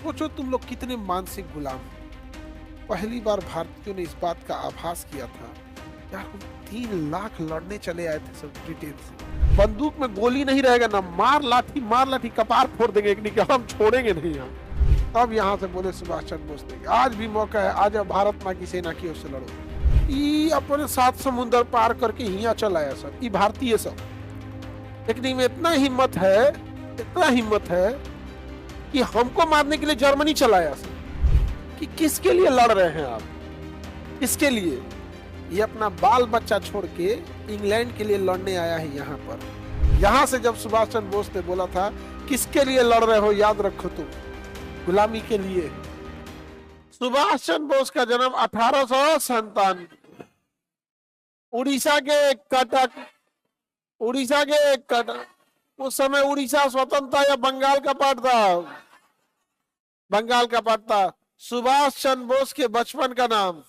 सोचो तुम लोग कितने मानसिक गुलाम हो। पहली बार भारतीयों ने इस बात का आभास किया था, यार हम 3 लाख लड़ने चले आए थे सब ब्रिटेन से, बंदूक में गोली नहीं रहेगा ना, मार लाठी कपार फोड़ देंगे एक नहीं, हम छोड़ेंगे नहीं यहाँ। तब यहाँ से बोले सुभाष चंद्र बोस ने, आज भी मौका है, आज भारत माँ की सेना की ओर से लड़ो। ये अपने 7 समुंदर पार करके यहाँ चल आया सब, ये भारतीय सब। लेकिन इनमें इतना हिम्मत है कि हमको मारने के लिए जर्मनी चलाया सब। कि किसके लिए लड़ रहे हैं आप, किसके लिए? ये अपना बाल बच्चा छोड़ के इंग्लैंड के लिए लड़ने आया है यहाँ पर। यहाँ से जब सुभाष चंद्र बोस ने बोला था किसके लिए लड़ रहे हो, याद रखो तुम, गुलामी के लिए। सुभाष चंद्र बोस का जन्म 1857, उड़ीसा के कटक। उस समय उड़ीसा स्वतंत्र था या बंगाल का पार्ट था? बंगाल का पार्ट था। सुभाष चंद्र बोस के बचपन का नाम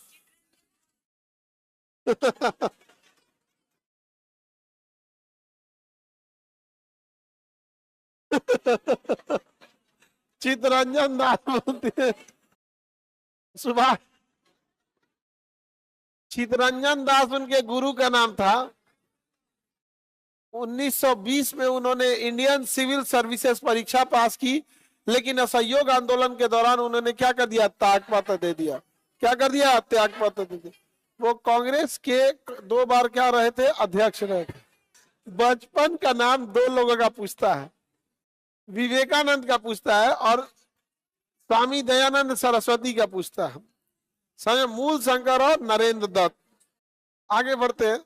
चित्तरंजन दास बोलते हैं। सुभाष चित्तरंजन दास उनके गुरु का नाम था। 1920 में उन्होंने इंडियन सिविल सर्विसेज परीक्षा पास की, लेकिन असहयोग आंदोलन के दौरान उन्होंने क्या कर दिया, त्यागपत्र दे दिया। क्या कर दिया? त्यागपत्र दे दिया। वो कांग्रेस के 2 बार क्या रहे थे, अध्यक्ष रहे थे। बचपन का नाम 2 लोगों का पूछता है, विवेकानंद का पूछता है और स्वामी दयानंद सरस्वती का पूछता है, मूल शंकर और नरेंद्र दत्त। आगे बढ़ते हैं।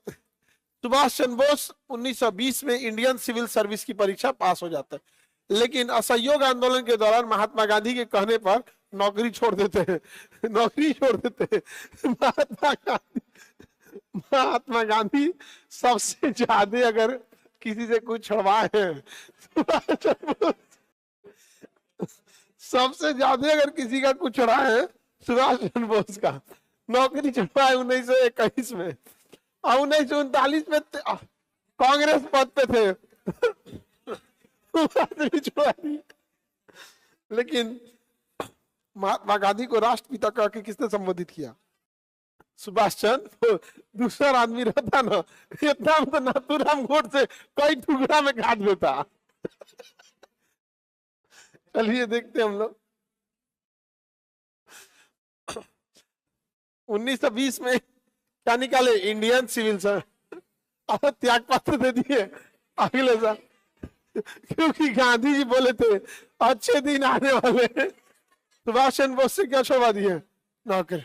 सुभाष चंद्र बोस 1920 में इंडियन सिविल सर्विस की परीक्षा पास हो जाता है, लेकिन असहयोग आंदोलन के दौरान महात्मा गांधी के कहने पर नौकरी छोड़ देते हैं। महात्मा गांधी सबसे ज्यादा अगर किसी से कुछ छुड़वाए हैं, सबसे ज्यादा अगर किसी का कुछ छुड़ाए हैं सुभाष चंद्र बोस का। नौकरी छुड़वाए 1921 में और 1939 में कांग्रेस पद पे थे। लेकिन महात्मा गांधी को राष्ट्रपिता कह के किसने संबोधित किया? सुभाष चंद्र। दूसरा आदमी रहता ना, इतना तो नाथूराम गोडसे कई टुकड़ा में काट देता। चलिए देखते हम लोग। 1920 में क्या निकाले? इंडियन सिविल सर्विस, और त्याग पत्र दे दिए अगले साल, क्योंकि गांधी जी बोले थे अच्छे दिन आने वाले हैं। सुभाष चंद्र बोस से क्या छुड़वा दिए? नौकरी।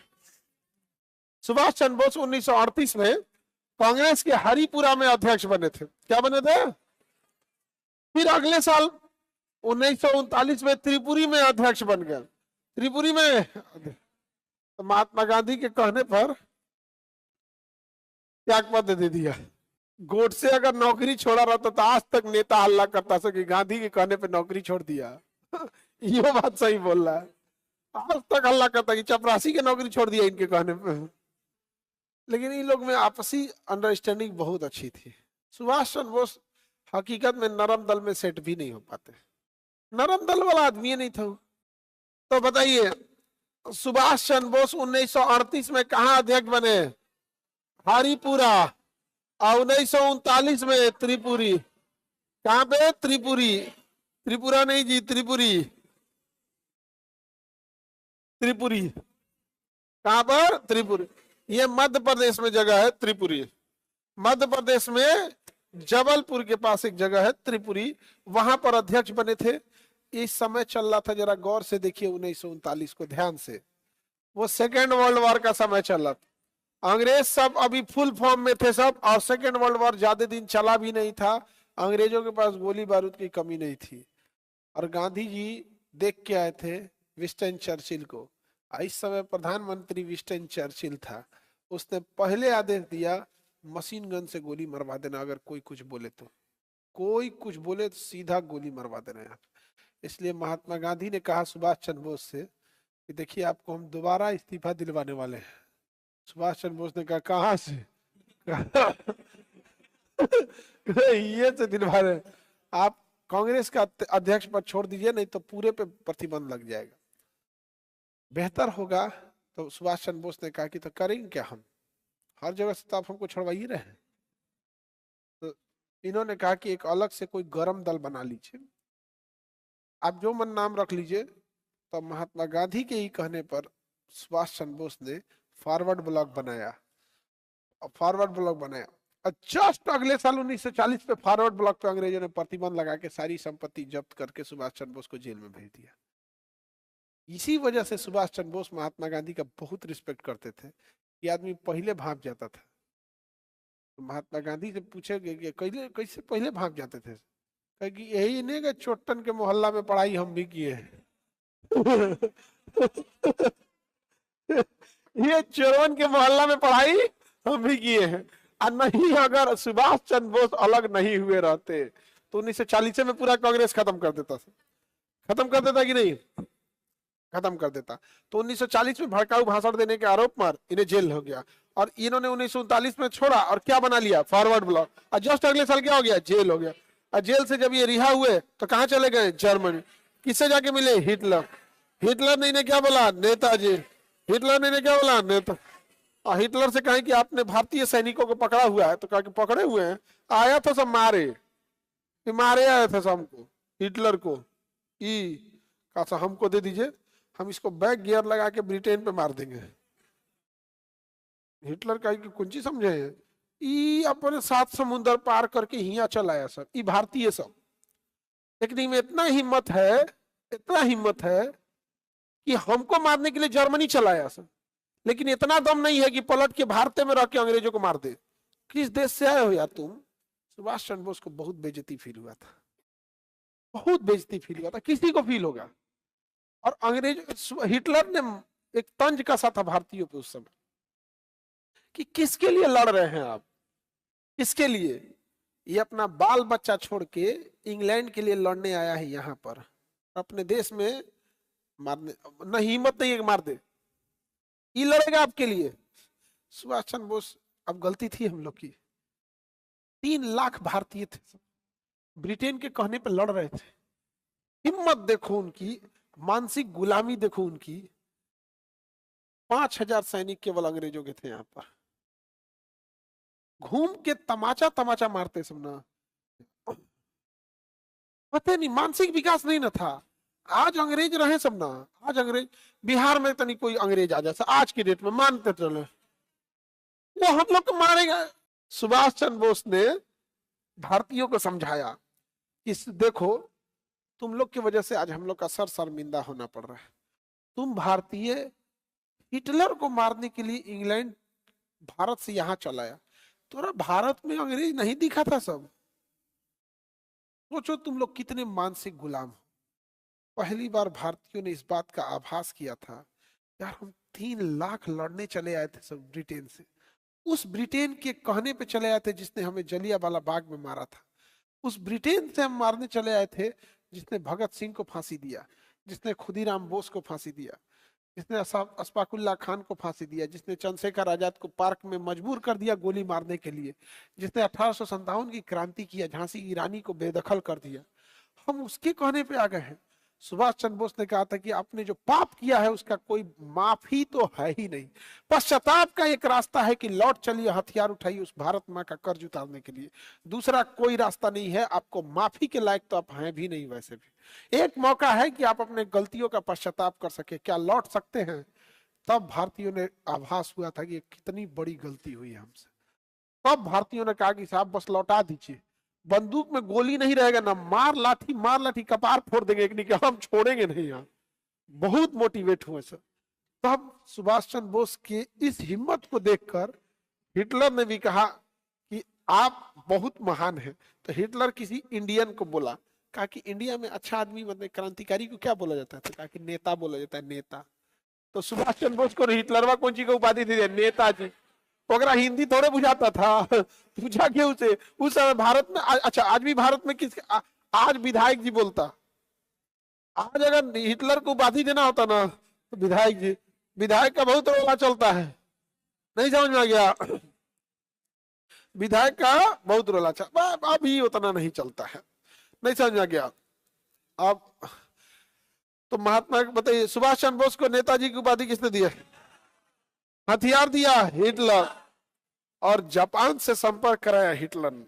सुभाष चंद्र बोस 1938 में कांग्रेस के हरिपुरा में अध्यक्ष बने थे। क्या बने थे? फिर अगले साल 1939 में त्रिपुरी में अध्यक्ष बन गए। त्रिपुरी में तो महात्मा गांधी के कहने पर त्यागपत्र दे दिया। गोडसे अगर नौकरी छोड़ा रहता तो आज तक नेता हल्ला करता था कि गांधी के कहने पे नौकरी छोड़ दिया। ये बात सही बोल रहा है। आज तक हल्ला करता कि चपरासी के नौकरी छोड़ दिया इनके कहने पे। लेकिन इन लोग में आपसी अंडरस्टैंडिंग बहुत अच्छी थी। सुभाष चंद्र बोस हकीकत में नरम दल में सेट भी नहीं हो पाते, नरम दल वाला आदमी नहीं था। तो बताइए सुभाष चंद्र बोस 1938 में कहा अध्यक्ष बने? हरिपुरा। और 1939 में त्रिपुरी। कहां पे? त्रिपुरी। त्रिपुरा नहीं जी, त्रिपुरी। त्रिपुरी कहां पर? त्रिपुरी। ये मध्य प्रदेश में जगह है त्रिपुरी। मध्य प्रदेश में जबलपुर के पास एक जगह है त्रिपुरी, वहां पर अध्यक्ष बने थे। इस समय चल रहा था, जरा गौर से देखिए 1939 को ध्यान से, वो सेकेंड वर्ल्ड वॉर का समय चल रहा था। अंग्रेज सब अभी फुल फॉर्म में थे सब, और सेकेंड वर्ल्ड वॉर ज्यादा दिन चला भी नहीं था। अंग्रेजों के पास गोली बारूद की कमी नहीं थी। और गांधी जी देख के आए थे विंस्टन चर्चिल को। इस समय प्रधानमंत्री विंस्टन चर्चिल था। उसने पहले आदेश दिया मशीन गन से गोली मरवा देना, अगर कोई कुछ बोले तो, कोई कुछ बोले तो सीधा गोली मरवा देना। इसलिए महात्मा गांधी ने कहा सुभाष चंद्र बोस से कि देखिए आपको हम दोबारा इस्तीफा दिलवाने वाले हैं। सुभाष चंद्र बोस ने कहा कहां से? ये से दिलवा रहे, आप कांग्रेस का अध्यक्ष पद छोड़ दीजिए, नहीं तो पूरे पे प्रतिबंध लग जाएगा। बेहतर होगा। तो सुभाष चंद्र बोस ने कहा कि तो करेंगे क्या हम, हर जगह से तो आप हमको छुड़वा ही रहे हैं। तो इन्होंने कहा कि एक अलग से कोई गरम दल बना लीजिए, आप जो मन नाम रख लीजिए। तो महात्मा गांधी के ही कहने पर सुभाष चंद्र बोस ने फॉरवर्ड ब्लॉक बनाया। फॉरवर्ड ब्लॉक बनाया और जस्ट अगले साल 1940 पे फॉरवर्ड ब्लॉक पे अंग्रेजों ने प्रतिबंध लगा के सारी संपत्ति जब्त करके सुभाष चंद्र बोस को जेल में भेज दिया। इसी वजह से सुभाष चंद्र बोस महात्मा गांधी का बहुत रिस्पेक्ट करते थे। ये आदमी पहले भाग जाता था, तो महात्मा गांधी से पूछे कि कैसे पहले भाग जाते थे, कहे कि यही नहीं कि चोटन के मोहल्ला में पढ़ाई हम भी किए हैं। ये चोरवन के मोहल्ला में पढ़ाई हम भी किए हैं। और नहीं, अगर सुभाष चंद्र बोस अलग नहीं हुए रहते तो 1940 में पूरा कांग्रेस खत्म कर देता कि नहीं, खत्म कर देता। तो 1940 में भड़काऊ भाषण देने के आरोप पर इन्हें जेल हो गया और इन्होंने 1939 में छोड़ा और क्या बना लिया, फॉरवर्ड ब्लॉक। और जस्ट अगले साल क्या हो गया, जेल हो गया। और जेल से जब ये रिहा हुए तो कहां चले गए, जर्मनी। किससे जाके मिले, हिटलर। हिटलर ने इन्हें क्या बोला, नेताजी। हिटलर ने इन्हें क्या बोला, नेता। और हिटलर से कहे कि आपने भारतीय सैनिकों को पकड़ा हुआ है, तो कहा कि पकड़े हुए हैं, आया था सब मारे, मारे आया था सबको, हिटलर को। कहा हमको दे दीजिए, हम इसको बैक गियर लगा के ब्रिटेन पे मार देंगे। हिटलर का कुंजी समझे, अपने 7 समुंदर पार करके हिया चल आया सब, ई भारतीय सब। लेकिन इनमें इतना हिम्मत है, इतना हिम्मत है कि हमको मारने के लिए जर्मनी चलाया सब, लेकिन इतना दम नहीं है कि पलट के भारत में रह के अंग्रेजों को मार दे। किस देश से आए हो यार तुम। सुभाष चंद्र बोस को बहुत बेइज्जती फील हुआ था, बहुत बेइज्जती फील हुआ था, किसी को फील होगा। और अंग्रेज, हिटलर ने एक तंज कसा था भारतीयों पे उस समय कि किसके लिए लड़ रहे हैं आप, किसके लिए। ये अपना बाल बच्चा छोड़ के इंग्लैंड के लिए लड़ने आया है यहाँ पर, अपने देश में मारने न हिम्मत नहीं है कि मार दे, ये लड़ेगा आपके लिए। सुभाष चंद्र बोस, अब गलती थी हम लोग की, 3 लाख भारतीय थे, ब्रिटेन के कहने पर लड़ रहे थे। हिम्मत देखो उनकी, मानसिक गुलामी देखो उनकी। 5000 सैनिक केवल अंग्रेजों के थे यहाँ पर, घूम के तमाचा तमाचा मारते सब ना, पता नहीं मानसिक विकास नहीं ना था। आज अंग्रेज रहे सब ना, आज अंग्रेज बिहार में तनी कोई अंग्रेज आ जाए आज की डेट में, मानते चले वो हम लोग को मारेगा। सुभाष चंद्र बोस ने भारतीयों को समझाया कि देखो, तुम लोग की वजह से आज हम लोग का सर शर्मिंदा होना पड़ रहा है। तुम भारतीय हिटलर को मारने के लिए इंग्लैंड भारत से यहां चलाया, तोरा भारत में अंग्रेज नहीं दिखा था सब। सोचो तुम लोग कितने मानसिक गुलाम हो। पहली बार भारतीयों ने इस बात का आभास किया था, यार हम 3 लाख लड़ने चले आए थे सब ब्रिटेन से, उस ब्रिटेन के कहने पे चले आए थे जिसने हमें जलियांवाला बाग में मारा था। उस ब्रिटेन से हम मारने चले आए थे जिसने भगत सिंह को फांसी दिया, जिसने खुदीराम बोस को फांसी दिया, जिसने अशफाकुल्ला खान को फांसी दिया, जिसने चंद्रशेखर आजाद को पार्क में मजबूर कर दिया गोली मारने के लिए, जिसने 1857 की क्रांति किया, झांसी की रानी को बेदखल कर दिया। हम उसके कहने पे आ गए हैं। सुभाष चंद्र बोस ने कहा था कि आपने जो पाप किया है उसका कोई माफी तो है ही नहीं। पश्चाताप का एक रास्ता है कि लौट चलिए, हथियार उठाइए उस भारत माँ का कर्ज उतारने के लिए, दूसरा कोई रास्ता नहीं है। आपको माफी के लायक तो आप हैं भी नहीं, वैसे भी एक मौका है कि आप अपने गलतियों का पश्चाताप कर सके। क्या लौट सकते हैं? तब भारतीयों ने आभास हुआ था कि कितनी बड़ी गलती हुई है हमसे। तब भारतीयों ने कहा कि साहब बस लौटा दीजिए, बंदूक में गोली नहीं रहेगा ना, मार लाठी कपार फोड़ देंगे, नहीं कि हम छोड़ेंगे नहीं। यहाँ बहुत मोटिवेट हुए सर। तब सुभाष चंद्र बोस की इस हिम्मत को देखकर हिटलर ने भी कहा कि आप बहुत महान हैं। तो हिटलर किसी इंडियन को बोला, कहा कि इंडिया में अच्छा आदमी मतलब क्रांतिकारी को क्या बोला जाता है? तो कहा कि नेता बोला जाता है, नेता। तो सुभाष चंद्र बोस को हिटलरवा कौन सी को उपाधि दी, नेताजी। ओकरा हिंदी थोड़े बुझाता था, पूछा क्यों उसे। उस समय भारत में अच्छा, आज भी भारत में किस आज विधायक जी बोलता। आज अगर हिटलर को उपाधि देना होता ना तो विधायक जी, विधायक का बहुत रोला चलता है, नहीं समझ में आ गया? विधायक का बहुत रोला चलता, अभी उतना नहीं चलता है, नहीं समझ में आ गया? अब तो महात्मा बताइए, सुभाष चंद्र बोस को नेताजी की उपाधि किसने दिया? हथियार दिया हिटलर, और जापान से संपर्क कराया हिटलर ने।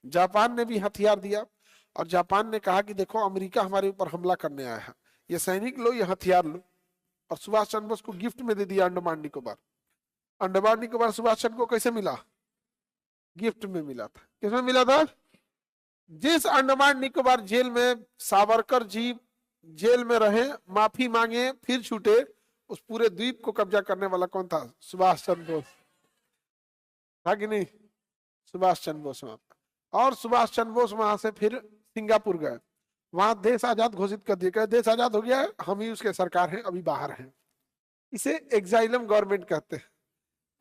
जापान ने भी हथियार दिया, और जापान ने कहा कि देखो अमेरिका हमारे ऊपर हमला करने आया है, ये सैनिक लो, ये हथियार लो, और सुभाष चंद्र बोस को गिफ्ट में दे दिया अंडमान निकोबार। अंडमान निकोबार सुभाष चंद्र को कैसे मिला? गिफ्ट में मिला था। किसमें मिला था? जिस अंडमान निकोबार जेल में सावरकर जी जेल में रहे, माफी मांगे, फिर छूटे, उस पूरे द्वीप को कब्जा करने वाला कौन था? सुभाष चंद्र बोस था कि नहीं? सुभाष चंद्र बोस वहां, और सुभाष चंद्र बोस वहां से फिर सिंगापुर गए, वहां देश आजाद घोषित कर दिया, देश आजाद हो गया है, हम ही उसके सरकार हैं, अभी बाहर हैं। इसे एग्जाइलम गवर्नमेंट कहते हैं।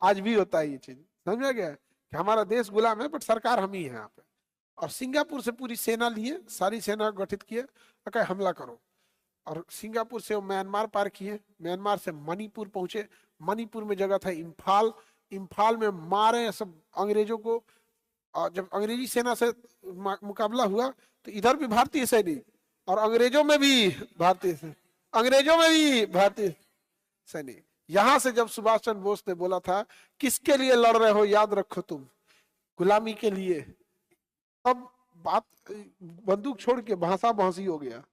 आज भी होता है ये चीज, समझा गया कि हमारा देश गुलाम है बट सरकार हम ही है यहाँ पे। और सिंगापुर से पूरी सेना लिए, सारी सेना गठित किए, कहा हमला करो, और सिंगापुर से वो म्यांमार पार किए, म्यांमार से मणिपुर पहुंचे, मणिपुर में जगह था इम्फाल, इम्फाल में मारे सब अंग्रेजों को। और जब अंग्रेजी सेना से मुकाबला हुआ तो इधर भी भारतीय सैनिक, और अंग्रेजों में भी भारतीय सैनिक। यहां से जब सुभाष चंद्र बोस ने बोला था किसके लिए लड़ रहे हो, याद रखो तुम गुलामी के लिए, तब बात बंदूक छोड़ के भाषा भाषी हो गया।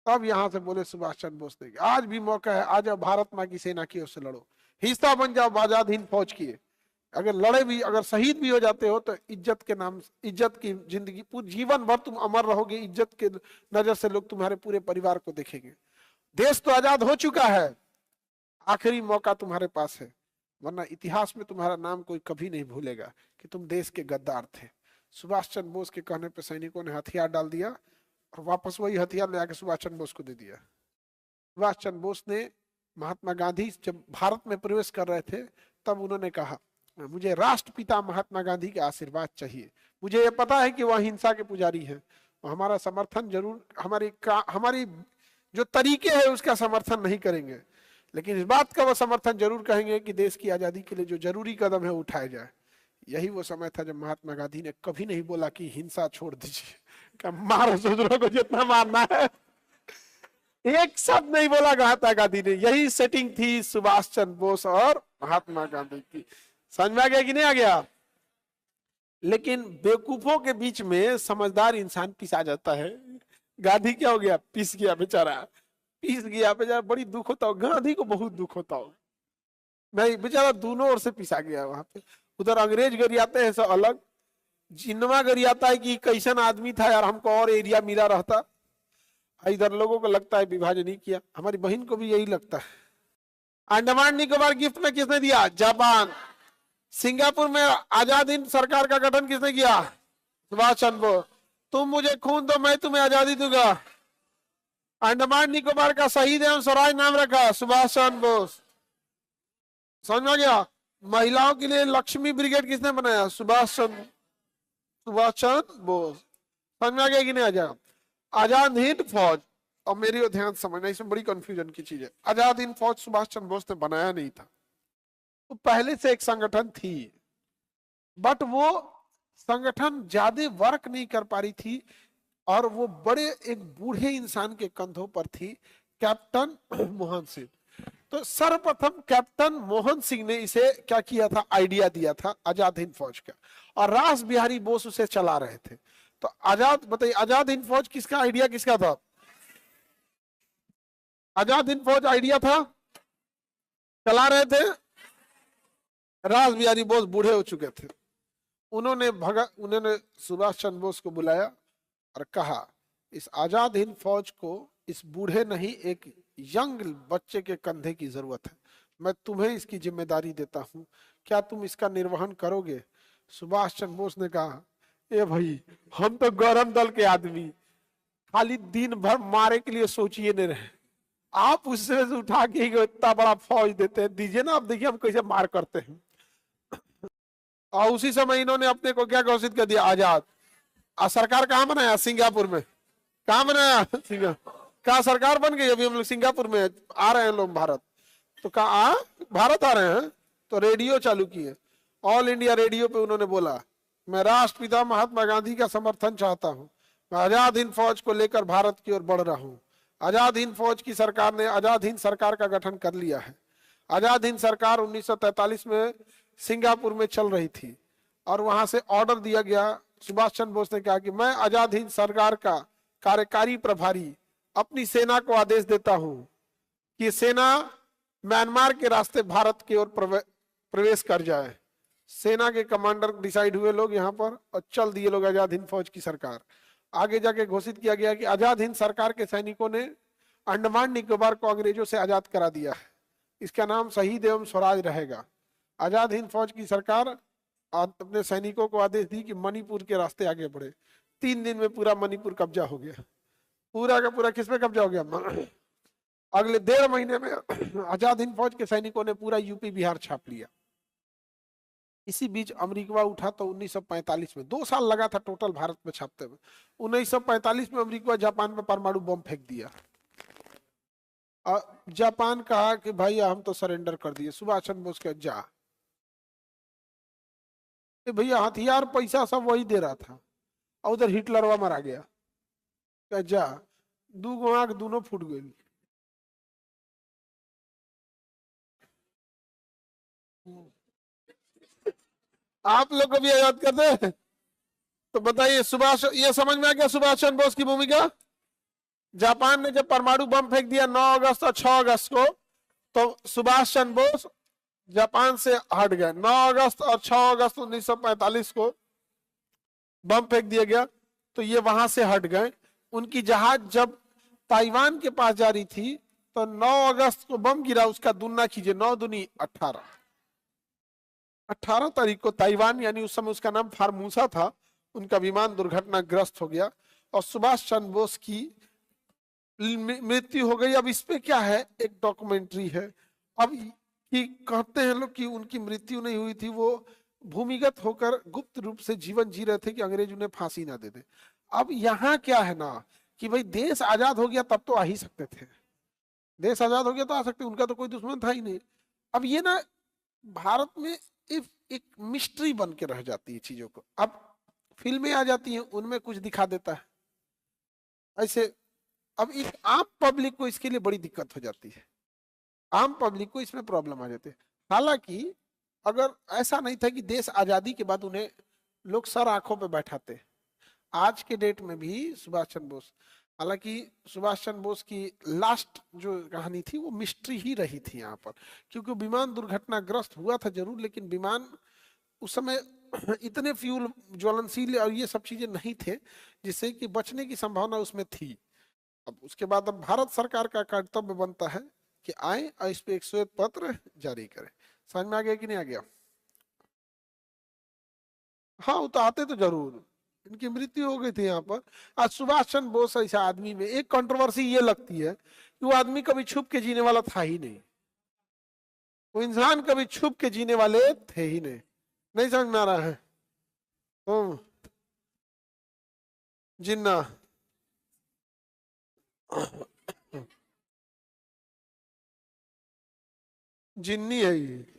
तब यहां से बोले सुभाष चंद्र बोस ने, आज भी मौका है, आज भारत माँ की सेना की ओर से लड़ो, हिस्सा बन जाओ आजाद हिंद फौज की। अगर लड़े भी, अगर शहीद भी हो जाते हो तो इज्जत के नाम, इज्जत की जिंदगी, पूरी जीवन भर तुम अमर रहोगे, इज्जत के नजर से लोग तुम्हारे पूरे परिवार को देखेंगे। देश तो आजाद हो चुका है, आखिरी मौका तुम्हारे पास है, वरना इतिहास में तुम्हारा नाम कोई कभी नहीं भूलेगा कि तुम देश के गद्दार थे। सुभाष चंद्र बोस के कहने पर सैनिकों ने हथियार डाल दिया, और वापस वही हथियार ले आके सुभाष चंद्र बोस को दे दिया। सुभाष चंद्र बोस ने, महात्मा गांधी जब भारत में प्रवेश कर रहे थे तब उन्होंने कहा मुझे राष्ट्रपिता महात्मा गांधी का आशीर्वाद चाहिए, मुझे ये पता है कि वह हिंसा के पुजारी हैं, हमारा समर्थन जरूर, हमारी जो तरीके हैं उसका समर्थन नहीं करेंगे, लेकिन इस बात का वह समर्थन जरूर कहेंगे कि देश की आजादी के लिए जो जरूरी कदम है उठाया जाए। यही वो समय था जब महात्मा गांधी ने कभी नहीं बोला कि हिंसा छोड़ दीजिए, मारो शूद्रों को जितना मारना है, एक शब्द नहीं बोला महात्मा गांधी ने। यही सेटिंग थी सुभाष चंद्र बोस और महात्मा गांधी की। समझ में आ गया कि नहीं आ गया? लेकिन बेवकूफों के बीच में समझदार इंसान पिसा जाता है। गांधी क्या हो गया? पिस गया बेचारा, पिस गया बेचारा, बड़ी दुख होता हो, गांधी को बहुत दुख होता हो, नहीं बेचारा दोनों ओर से पिसा गया वहां पे। उधर अंग्रेज गरियाते हैं सब अलग, जिन्ना गरियाता है कि कैसन आदमी था यार, हमको और एरिया मिला रहता। इधर लोगों को लगता है विभाजन ही किया, हमारी बहन को भी यही लगता है। अंडमान निकोबार गिफ्ट में किसने दिया? जापान। सिंगापुर में आजाद हिंद सरकार का गठन किसने किया? सुभाष चंद्र बोस। तुम मुझे खून दो मैं तुम्हें आजादी दूंगा। अंडमान निकोबार का शहीद एवं स्वराज नाम रखा सुभाष चंद्र बोस। समझ में आ गया? महिलाओं के लिए लक्ष्मी ब्रिगेड किसने बनाया? सुभाष चंद्र बोस। समझ में आ गया कि नहीं? आ जाएगा। आजाद हिंद फौज, और मेरी और ध्यान समझना, इसमें बड़ी कंफ्यूजन की चीज है। आजाद हिंद फौज सुभाष चंद्र बोस ने बनाया नहीं था, तो पहले से एक संगठन थी, बट वो संगठन ज्यादा वर्क नहीं कर पा रही थी, और वो बड़े एक बूढ़े इंसान के कंधों पर थी, कैप्टन मोहन सिंह। तो सर्वप्रथम कैप्टन मोहन सिंह ने इसे क्या किया था? आइडिया दिया था आजाद हिंद फौज का, और रास बिहारी बोस उसे चला रहे थे। तो बताइए आजाद हिंद फौज किसका आइडिया, किसका था? आजाद हिंद फौज आइडिया था, चला रहे थे रास बिहारी बोस, बूढ़े हो चुके थे। उन्होंने सुभाष चंद्र बोस को बुलाया और कहा इस आजाद हिंद फौज को इस बूढ़े नहीं, एक यंग बच्चे के कंधे की जरूरत है, मैं तुम्हें इसकी जिम्मेदारी देता हूं, क्या तुम इसका निर्वहन करोगे? सुभाष चंद्र बोस ने कहा ए भाई, हम तो गौरव दल के आदमी, खाली दिन भर मारे के लिए सोचिए नहीं रहे, आप उससे उठा के इतना बड़ा फौज देते हैं, दीजिए ना, आप देखिए हम कैसे मार करते हैं। और उसी समय इन्होंने अपने को क्या घोषित कर दिया? आजाद। सरकार कहाँ बनाया? सिंगापुर में। कहाँ बनाया? सिंगापुर। कहाँ सरकार बन गई? अभी हम लोग सिंगापुर में आ रहे हैं लोग भारत, तो कहाँ भारत आ रहे हैं, तो रेडियो चालू किए, ऑल इंडिया रेडियो पे उन्होंने बोला मैं राष्ट्रपिता महात्मा गांधी का समर्थन चाहता हूँ, मैं आजाद हिंद फौज को लेकर भारत की ओर बढ़ रहा हूँ, आजाद हिंद फौज की सरकार ने आजाद हिंद सरकार का गठन कर लिया है। आजाद हिंद सरकार 1943 में सिंगापुर में चल रही थी और वहां से ऑर्डर दिया गया, सुभाष चंद्र बोस ने कहा कि मैं आजाद हिंद सरकार का कार्यकारी प्रभारी अपनी सेना को आदेश देता हूं कि सेना म्यांमार के रास्ते भारत की ओर प्रवेश कर जाए। सेना के कमांडर डिसाइड हुए लोग यहाँ पर और चल दिए लोग आजाद हिंद फौज की सरकार। आगे जाके घोषित किया गया कि आजाद हिंद सरकार के सैनिकों ने अंडमान निकोबार को अंग्रेजों से आजाद करा दिया है, इसका नाम शहीद एवं स्वराज रहेगा। आजाद हिंद फौज की सरकार अपने सैनिकों को आदेश दी कि मणिपुर के रास्ते आगे बढ़े। 3 दिन में पूरा मणिपुर कब्जा हो गया, पूरा का पूरा किस पे कब्जा हो गया। अगले 1.5 महीने में आजाद हिंद फौज के सैनिकों ने पूरा यूपी बिहार छाप लिया। इसी बीच अमेरिका उठा तो 1945 में 2 साल लगा था टोटल भारत में छापते हुए। 1945 में अमेरिका जापान में परमाणु बम फेंक दिया। जापान कहा कि भाई हम तो सरेंडर कर दिए। सुभाष चंद्र बोस के जा भैया हथियार पैसा सब वही दे रहा था और उधर हिटलरवा मारा गया। जा 2 आंख दोनों फूट गई। आप लोग को भी याद करते हैं तो बताइए सुभाष, ये समझ में आ गया सुभाष चंद्र बोस की भूमिका। जापान ने जब परमाणु बम फेंक दिया 9 अगस्त और 6 अगस्त को, तो सुभाष चंद्र बोस जापान से हट गए। 9 अगस्त और 6 अगस्त 1945 को बम फेंक दिया गया तो ये वहां से हट गए। उनकी जहाज जब ताइवान के पास जा रही थी तो 9 अगस्त को बम गिरा, उसका दुना कीजिए, 9 दूनी 18। 18 तारीख को ताइवान, यानी उस समय उसका नाम फार्मूसा था, उनका विमान दुर्घटनाग्रस्त हो गया और सुभाष चंद्र बोस की मृत्यु हो गई। अब इस पे क्या है, एक डॉक्यूमेंट्री है। अब कि कहते हैं लोग कि उनकी मृत्यु नहीं हुई थी, वो भूमिगत होकर गुप्त रूप से जीवन जी रहे थे कि अंग्रेज उन्हें फांसी ना दे दे। अब यहाँ क्या है ना कि भाई देश आजाद हो गया तब तो आ ही सकते थे, देश आजाद हो गया तो आ सकते, उनका तो कोई दुश्मन था ही नहीं। अब ये ना भारत में एक मिस्ट्री बन के रह जाती है चीजों को। अब फिल्में आ जाती हैं, उनमें कुछ दिखा देता है ऐसे। अब एक आम पब्लिक को इसके लिए बड़ी दिक्कत हो जाती है, आम पब्लिक को इसमें प्रॉब्लम आ जाती है। हालांकि अगर ऐसा नहीं था कि देश आजादी के बाद उन्हें लोग सर आंखों पे बैठाते, आज के डेट में भी सुभाष चंद्र बोस, हालांकि सुभाष चंद्र बोस की लास्ट जो कहानी थी वो मिस्ट्री ही रही थी यहाँ पर, क्योंकि विमान दुर्घटनाग्रस्त हुआ था जरूर, लेकिन विमान उस समय इतने फ्यूल ज्वलनशील और ये सब चीजें नहीं थे जिससे कि बचने की संभावना उसमें थी। अब उसके बाद अब भारत सरकार का कर्तव्य बनता है कि आए और इस पे एक श्वेत पत्र जारी करें। समझ में आ गया कि नहीं आ गया? हाँ वो तो आते तो जरूर, इनकी मृत्यु हो गई थी यहाँ पर। आज सुभाष चंद्र बोस ऐसा आदमी में एक कंट्रोवर्सी ये लगती है कि वो आदमी कभी छुप के जीने वाला था ही नहीं, वो इंसान कभी छुप के जीने वाले थे ही नहीं। नहीं समझ में आ रहा है? तो जिन्ना जिन्नी है ये।